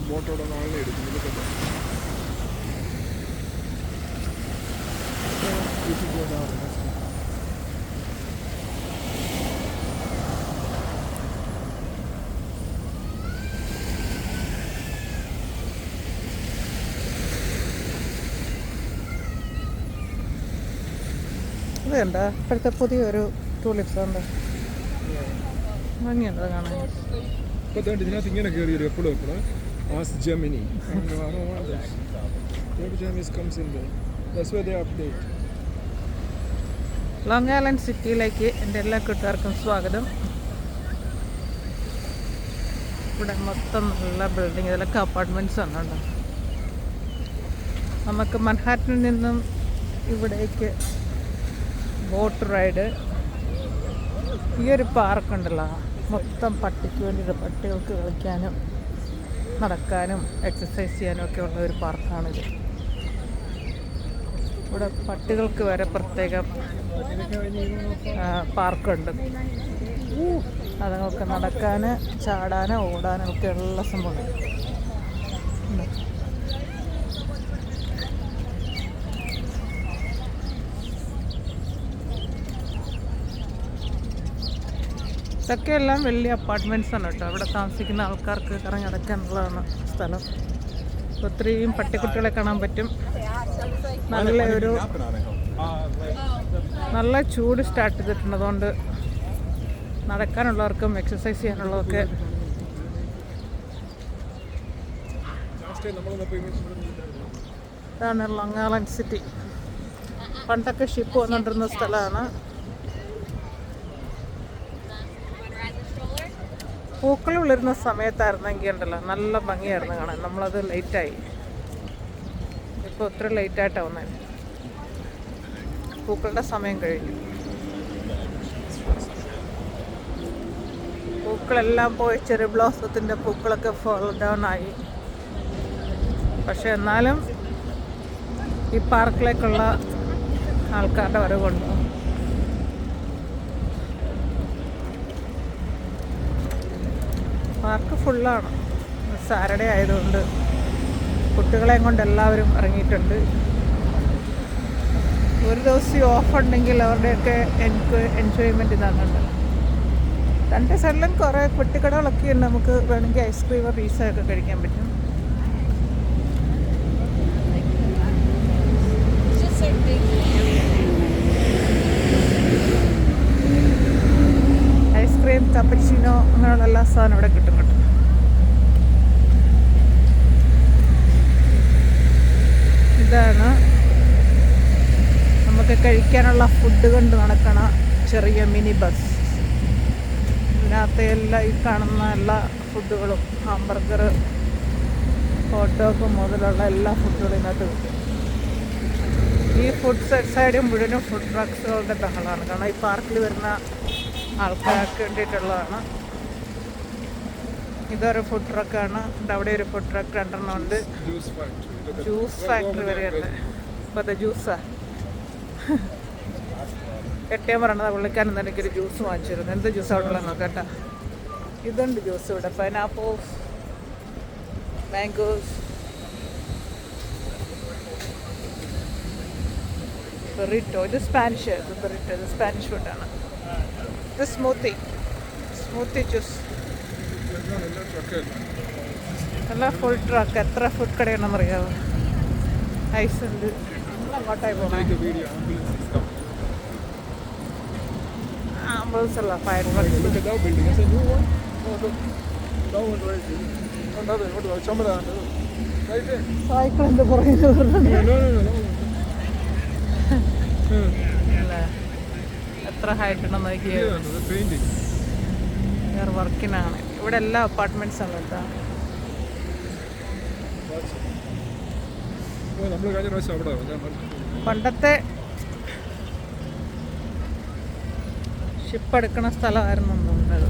ബോട്ടോടെ നാളെ എടുക്കും ഇതൊക്കെ ഇതുണ്ട ഇപ്പോഴത്തെ പുതിയൊരു ടൂലിപ്സ് ഉണ്ട് ഭംഗിയുണ്ട് കാണാൻ. ഇപ്പം ഇതിനകത്ത് ഇങ്ങനെ കയറി വരും എപ്പോഴും എപ്പോഴും ആസ് ജെമിനി ലോങ് ഐലൻഡ് സിറ്റിയിലേക്ക് എൻ്റെ എല്ലാ കൂട്ടുകാർക്കും സ്വാഗതം. ഇവിടെ മൊത്തം നല്ല ബിൽഡിങ്, ഇതിലൊക്കെ അപ്പാർട്ട്മെൻറ്റ്സ് ആണ്. നമുക്ക് മൻഹാറ്റനിൽ നിന്നും ഇവിടേക്ക് ബോട്ട് റൈഡ്. ഈ ഒരു പാർക്കുണ്ടല്ലോ, മൊത്തം പട്ടിക്ക് വേണ്ടിയിട്ട്, പട്ടികൾക്ക് കളിക്കാനും നടക്കാനും എക്സസൈസ് ചെയ്യാനും ഒക്കെ ഉള്ള ഒരു പാർക്കാണിത്. ഇവിടെ പട്ടികൾക്ക് വരെ പ്രത്യേകം പാർക്കുണ്ട്. അതുങ്ങൾക്ക് നടക്കാൻ, ചാടാനോ ഓടാനോ ഒക്കെ ഉള്ള സംഭവം. ഇതൊക്കെ എല്ലാം വലിയ അപ്പാർട്ട്മെൻറ്റ്സ് ആണ് കേട്ടോ. അവിടെ താമസിക്കുന്ന ആൾക്കാർക്ക് കറങ്ങി നടക്കാനുള്ളതാണ് സ്ഥലം. ഒത്തിരിയും പട്ടിക്കുട്ടികളെ കാണാൻ പറ്റും. നല്ല ചൂട് സ്റ്റാർട്ട് ചെയ്തിട്ടുണ്ട്. അതുകൊണ്ട് നടക്കാനുള്ളവർക്കും എക്സസൈസ് ചെയ്യാനുള്ളതൊക്കെ ഇതാണ് ലോങ് ഐലൻഡ് സിറ്റി. പണ്ടൊക്കെ ഷിപ്പ് വന്നുകൊണ്ടിരുന്ന സ്ഥലമാണ്. പൂക്കൾ വിളിരുന്ന സമയത്തായിരുന്നെങ്കിൽ ഉണ്ടല്ലോ നല്ല ഭംഗിയായിരുന്നു കാണാൻ. നമ്മളത് ലേറ്റായി, ഇപ്പോൾ ഒത്തിരി ലേറ്റായിട്ടാണ് വന്നത്. പൂക്കളുടെ സമയം കഴിഞ്ഞു. പൂക്കളെല്ലാം പോയി, ചെറി ബ്ലോസത്തിൻ്റെ പൂക്കളൊക്കെ ഫോൾ ഡൗൺ ആയി. പക്ഷെ എന്നാലും ഈ പാർക്കിലേക്കുള്ള ആൾക്കാരുടെ വരവുണ്ട്. പാർക്ക് ഫുള്ളാണ്. സാറ്റർഡേ ആയതുകൊണ്ട് കുട്ടികളെയും കൊണ്ട് എല്ലാവരും ഇറങ്ങിയിട്ടുണ്ട്. ഒരു ദിവസം ഓഫ് ഉണ്ടെങ്കിൽ അവരുടെയൊക്കെ എൻജോയ്മെൻറ്റ് ഇതാകുന്നുണ്ട്. രണ്ട് സൈഡിലും കുറേ കുട്ടിക്കടകളൊക്കെ ഉണ്ട്. നമുക്ക് വേണമെങ്കിൽ ഐസ്ക്രീമോ പിസ്സയൊക്കെ കഴിക്കാൻ പറ്റും. ഐസ്ക്രീം, കപ്പച്ചിനോ അങ്ങനെയുള്ള എല്ലാ സാധനവും ഇവിടെ കിട്ടും കേട്ടോ. ഇതാണ് നമുക്ക് കഴിക്കാനുള്ള ഫുഡ് കൊണ്ട് നടക്കണ ചെറിയ മിനി ബസ്. ഇതിനകത്ത് എല്ലാ ഈ കാണുന്ന എല്ലാ ഫുഡുകളും, ഹാംബർഗർ, ഹോട്ട് മുതലുള്ള എല്ലാ ഫുഡുകളും ഇതിനകത്ത് കിട്ടും. ഈ ഫുഡ് സൈഡ് മുഴുവനും ഫുഡ് ട്രക്സുകളുടെ ബഹളമാണ്. കാരണം ഈ പാർക്കിൽ വരുന്ന ആൾക്കാർക്ക് വേണ്ടിയിട്ടുള്ളതാണ്. ഇതൊരു ഫുഡ് ട്രക്കാണ്. അവിടെ ഒരു ഫുഡ് ട്രക്ക് രണ്ടെണ്ണം ഉണ്ട്. ജ്യൂസ് ഫാക്ടറി വരെയുണ്ട്. അപ്പോൾ അത് ജ്യൂസാണ്. കെട്ടിയാൻ പറയണത് പുള്ളിക്കാരൻ തന്നെ എനിക്കൊരു ജ്യൂസ് വാങ്ങിച്ചിരുന്നു. എന്ത് ജ്യൂസ് അവിടെ ഉള്ള നോക്കട്ടെ. ഇതുണ്ട് ജ്യൂസ് ഇവിടെ. Pineapples, mangoes, burrito. ഇത് സ്പാനിഷ്. ബെറിറ്റോ ഇത് സ്പാനിഷ് ഫുഡാണ്. ഇത് സ്മൂത്തി ജ്യൂസ്. എല്ലാം ഫുൾ ട്രക്ക്. എത്ര ഫുഡ് കടയാണെന്ന് അറിയാമോ? ഐസ് ഉണ്ട്. അങ്ങോട്ടായി പോകണം. ആംബുലൻസ് അല്ല, ഫയർ സൈക്കിൾ എന്ത് പറയുന്നത്? എത്ര ഹൈറ്റ് ഉണ്ടെന്ന് നോക്കിയാൽ വേറെ വർക്കിനാണ്. ഇവിടെ എല്ലാ അപ്പാർട്ട്മെന്റ്സ് ആണ് കേട്ടോ. പണ്ടത്തെ ഷിപ്പ് എടുക്കണ സ്ഥലമായിരുന്നു തോന്നുന്നത്.